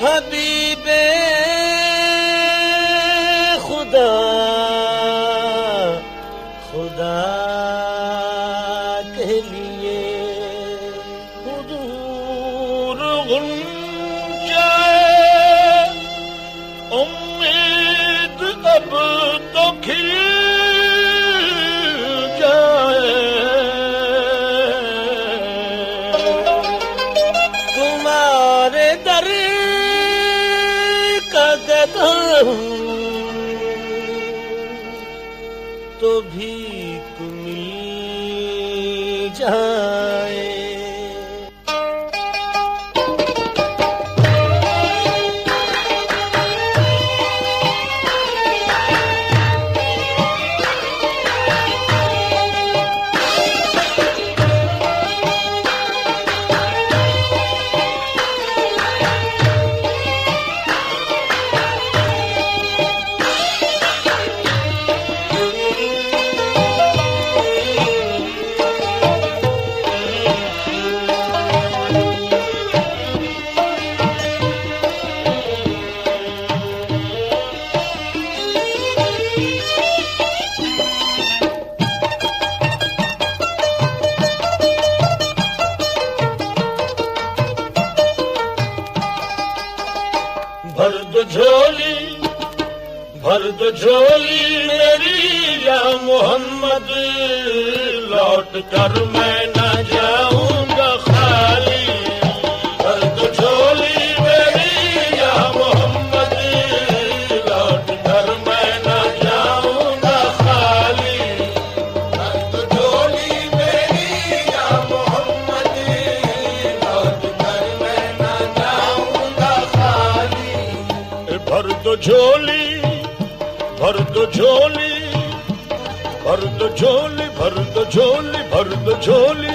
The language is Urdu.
حبیب خدا خدا کے لیے حضور غنچہ امید اب تو کھل جائے تمہارے در کا گدا تو بھیک مل جائے بھر دو جھولی میری یا محمد لوٹ کر میں نہ جاؤں گا خالی بھر دو جھولی میری یا محمد لوٹ کر میں نہ جاؤں گا خالی بھر دو جھولی میری یا محمد لوٹ کر میں نہ جاؤں گا خالی بھر دو جھولی بھر دو جھولی بھر دو جھولی بھر دو جھولی بھر دو جھولی